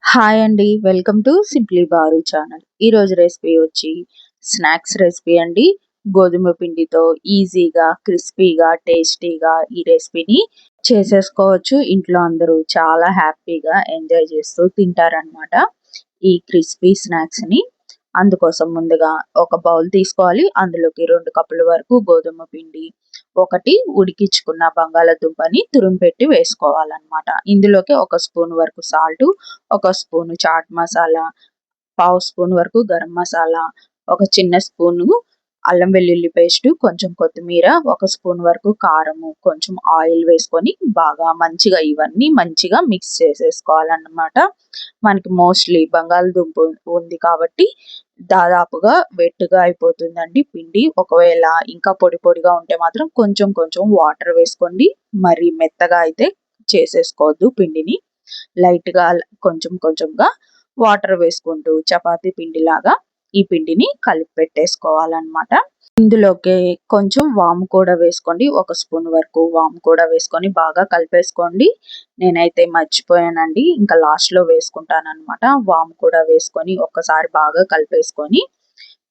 Hi అండి. Welcome to simply bar channel. ఈరోజు recipe వచ్చి స్నాక్స్ రెసిపీ అండి. గోధుమ పిండితో ఈజీగా, క్రిస్పీగా, టేస్టీగా ఈ రెసిపీని చేసేసుకోవచ్చు. ఇంట్లో అందరూ చాలా హ్యాపీగా ఎంజాయ్ చేస్తూ తింటారనమాట ఈ క్రిస్పీ స్నాక్స్‌ని. అందుకోసం ముందుగా ఒక బౌల్ తీసుకోవాలి. అందులోకి 2 కప్పుల వరకు గోధుమ పిండి, ఒకటి ఉడికించుకున్న బంగాళాదుంపని తురుముపెట్టి వేసుకోవాలన్నమాట. ఇందులోకి ఒక స్పూన్ వరకు సాల్టు, ఒక స్పూను చాట్ మసాలా, పావు స్పూన్ వరకు గరం మసాలా, ఒక చిన్న స్పూను అల్లం వెల్లుల్లి పేస్టు, కొంచెం కొత్తిమీర, ఒక స్పూన్ వరకు కారము, కొంచెం ఆయిల్ వేసుకొని బాగా ఇవన్నీ మంచిగా మిక్స్ చేసేసుకోవాలన్నమాట. మనకి మోస్ట్‌లీ బంగాళదుంప ఉంది కాబట్టి దాదాపుగా వెట్టుగా అయిపోతుందండి పిండి. ఒకవేళ ఇంకా పొడి పొడిగా ఉంటే మాత్రం కొంచెం కొంచెం వాటర్ వేసుకోండి. మరి మెత్తగా అయితే చేసేసుకోవద్దు పిండిని. లైట్‌గా కొంచెం కొంచెంగా వాటర్ వేసుకుంటూ చపాతీ పిండిలాగా ఈ పిండిని కలిపి పెట్టేసుకోవాలన్నమాట. ఇందులోకి కొంచెం వాము కూడా వేసుకోండి. ఒక స్పూన్ వరకు వాము కూడా వేసుకొని బాగా కలిపేసుకోండి. నేనైతే మర్చిపోయానండి. ఇంకా లాస్ట్‌లో వేసుకుంటానన్నమాట. వాము కూడా వేసుకొని ఒక్కసారి బాగా కలిపేసుకొని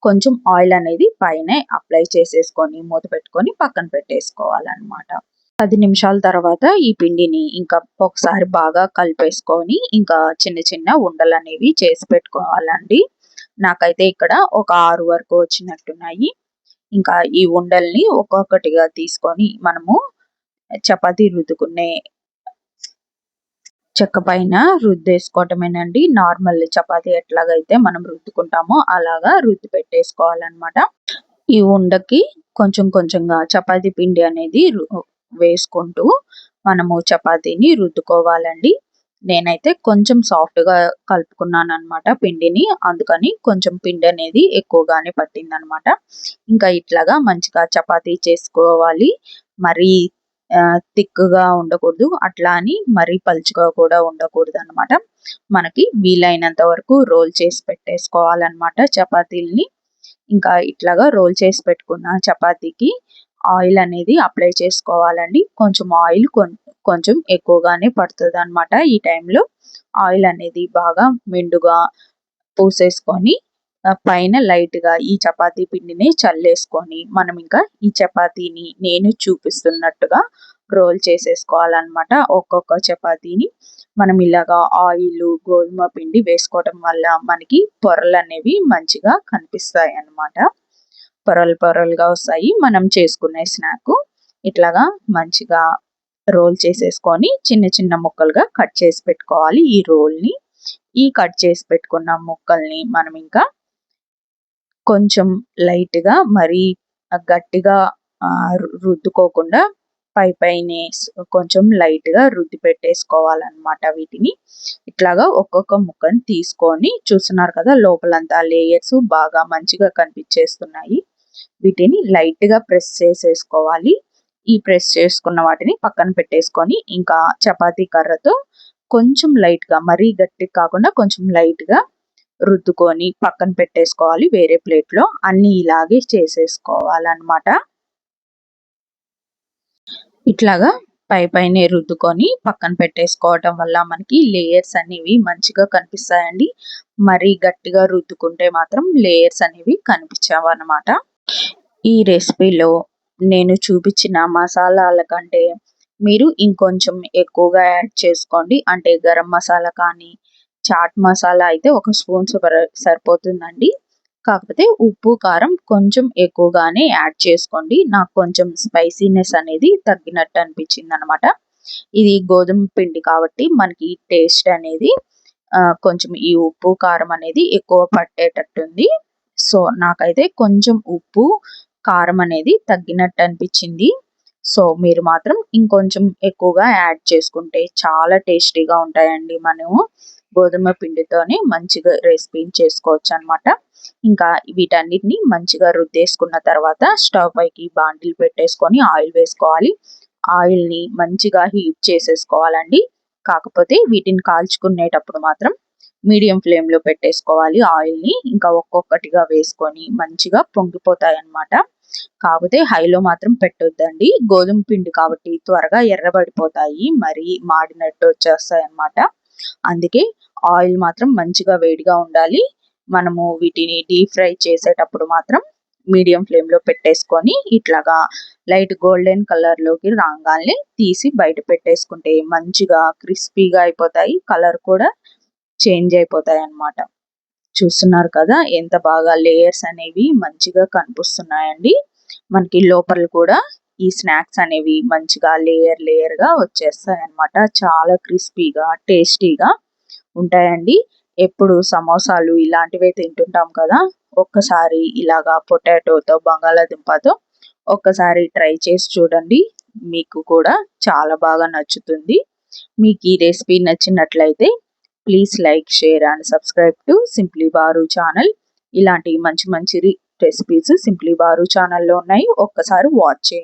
కొంచెం ఆయిల్ అనేది పైనే అప్లై చేసేసుకొని మూత పెట్టుకొని పక్కన పెట్టేసుకోవాలన్నమాట. 10 నిమిషాల తర్వాత ఈ పిండిని ఇంకా ఒకసారి బాగా కలిపేసుకొని ఇంకా చిన్న చిన్న ఉండలనేవి చేసి పెట్టుకోవాలండి. నాకైతే ఇక్కడ ఒక 6 వరకు వచ్చినట్టున్నాయి. ఇంకా ఈ ఉండల్ని ఒక్కొక్కటిగా తీసుకొని మనము చపాతీ రుద్దుకునే చెక్క పైన రుద్దేసుకోవటమేనండి. నార్మల్ చపాతీ ఎట్లాగైతే మనం రుద్దుకుంటామో అలాగా రుద్ది పెట్టేసుకోవాలన్నమాట. ఈ ఉండకి కొంచెం కొంచెంగా చపాతీ పిండి అనేది వేసుకుంటూ మనము చపాతీని రుద్దుకోవాలండి. నేనైతే కొంచెం సాఫ్ట్‌గా కలుపుకున్నానన్నమాట పిండిని. అందుకని కొంచెం పిండి అనేది ఎక్కువగానే పట్టిందన్నమాట. ఇంకా ఇట్లాగా మంచిగా చపాతీ చేసుకోవాలి. మరీ థిక్‌గా ఉండకూడదు. అట్లా అని మరీ పలుచగా కూడా ఉండకూడదన్నమాట. మనకి వీలైనంత వరకు రోల్ చేసి పెట్టేసుకోవాలన్నమాట చపాతీలని. ఇంకా ఇట్లాగా రోల్ చేసి పెట్టుకున్న చపాతీకి ఆయిల్ అనేది అప్లై చేసుకోవాలండి. కొంచెం ఆయిల్ కొంచెం ఎక్కువగానే పడుతుందన్నమాట. ఈ టైంలో ఆయిల్ అనేది బాగా మెండుగా పూసేసుకొని పైన లైట్‌గా ఈ చపాతీ పిండిని చల్లేసుకొని మనం ఇంకా ఈ చపాతీని నేను చూపిస్తున్నట్టుగా రోల్ చేసేసుకోవాలన్నమాట. ఒక్కొక్క చపాతీని మనం ఇలాగా ఆయిలు, గోధుమ పిండి వేసుకోవటం వల్ల మనకి పొరలనేవి మంచిగా కనిపిస్తాయన్నమాట. పొరలు పొరలుగా వస్తాయి. మనం చేసుకునే స్నాకు ఇట్లాగా మంచిగా రోల్ చేసేసుకొని చిన్న చిన్న ముక్కలుగా కట్ చేసి పెట్టుకోవాలి ఈ రోల్‌ని. ఈ కట్ చేసి పెట్టుకున్న ముక్కల్ని మనం ఇంకా కొంచెం లైట్‌గా మరీ గట్టిగా రుద్దుకోకుండా పైనే కొంచెం లైట్‌గా రుద్ది పెట్టేసుకోవాలన్నమాట వీటిని. ఇట్లాగా ఒక్కొక్క ముక్కని తీసుకొని చూస్తున్నారు కదా లోపలంతా లేయర్స్ బాగా మంచిగా కనిపించేస్తున్నాయి. వీటిని లైట్‌గా ప్రెస్ చేసేసుకోవాలి. ఈ ప్రెస్ చేసుకున్న వాటిని పక్కన పెట్టేసుకొని ఇంకా చపాతీ కర్రతో కొంచెం లైట్‌గా మరీ గట్టిగా కాకుండా కొంచెం లైట్‌గా రుద్దుకొని పక్కన పెట్టేసుకోవాలి వేరే ప్లేట్‌లో. అన్నీ ఇలాగే చేసేసుకోవాలన్నమాట. ఇట్లాగా పైనే రుద్దుకొని పక్కన పెట్టేసుకోవటం వల్ల మనకి లేయర్స్ అనేవి మంచిగా కనిపిస్తాయండి. మరీ గట్టిగా రుద్దుకుంటే మాత్రం లేయర్స్ అనేవి కనిపించవన్నమాట. ఈ రెసిపీలో నేను చూపించిన మసాలాల కంటే మీరు ఇంకొంచెం ఎక్కువగా యాడ్ చేసుకోండి. అంటే గరం మసాలా కానీ, చాట్ మసాలా అయితే ఒక స్పూన్ సరిపోతుందండి. కాకపోతే ఉప్పు, కారం కొంచెం ఎక్కువగానే యాడ్ చేసుకోండి. నాకు కొంచెం స్పైసీనెస్ అనేది తగ్గినట్టు అనిపించిందనమాట. ఇది గోధుమ పిండి కాబట్టి మనకి టేస్ట్ అనేది కొంచెం ఈ ఉప్పు, కారం అనేది ఎక్కువ పట్టేటట్టుంది. సో, నాకైతే కొంచెం ఉప్పు, కారం అనేది తగ్గినట్టు అనిపించింది. సో, మీరు మాత్రం ఇంకొంచెం ఎక్కువగా యాడ్ చేసుకుంటే చాలా టేస్టీగా ఉంటాయండి. మనము గోధుమ పిండితోనే మంచిగా రెసిపీని చేసుకోవచ్చనమాట. ఇంకా వీటన్నిటిని మంచిగా రుద్దేసుకున్న తర్వాత స్టవ్ పైకి బాండిల్ పెట్టేసుకొని ఆయిల్ వేసుకోవాలి. ఆయిల్‌ని మంచిగా హీట్ చేసేసుకోవాలండి. కాకపోతే వీటిని కాల్చుకునేటప్పుడు మాత్రం మీడియం ఫ్లేమ్‌లో పెట్టేసుకోవాలి ఆయిల్‌ని. ఇంకా ఒక్కొక్కటిగా వేసుకొని మంచిగా పొంగిపోతాయన్నమాట. కాకపోతే హైలో మాత్రం పెట్టొద్దండి. గోధుమ పిండి కాబట్టి త్వరగా ఎర్రబడిపోతాయి. మరి మాడినట్టు వచ్చేస్తాయన్నమాట. అందుకే ఆయిల్ మాత్రం మంచిగా వేడిగా ఉండాలి. మనము వీటిని డీప్ ఫ్రై చేసేటప్పుడు మాత్రం మీడియం ఫ్లేమ్లో పెట్టేసుకొని ఇట్లాగా లైట్ గోల్డెన్ కలర్లోకి రాగానే తీసి బయట పెట్టేసుకుంటే మంచిగా క్రిస్పీగా అయిపోతాయి. కలర్ కూడా చేంజ్ అయిపోతాయి అన్నమాట. చూస్తున్నారు కదా ఎంత బాగా లేయర్స్ అనేవి మంచిగా కనిపిస్తున్నాయండి. మనకి లోపల కూడా ఈ స్నాక్స్ అనేవి మంచిగా లేయర్గా వచ్చేస్తాయి అన్నమాట. చాలా క్రిస్పీగా టేస్టీగా ఉంటాయండి. ఎప్పుడు సమోసాలు ఇలాంటివే తింటుంటాం కదా, ఒక్కసారి ఇలాగా పొటాటోతో బంగాళాదుంపతో ఒక్కసారి ట్రై చేసి చూడండి. మీకు కూడా చాలా బాగా నచ్చుతుంది. మీకు ఈ రెసిపీ నచ్చినట్లయితే please like, share and subscribe to simply bar channel. ఇలాంటి మంచి మంచి రెసిపీస్ సింప్లీ బారు ఛానల్లో ఉన్నాయి. ఒక్కసారి వాచ్ చేయండి.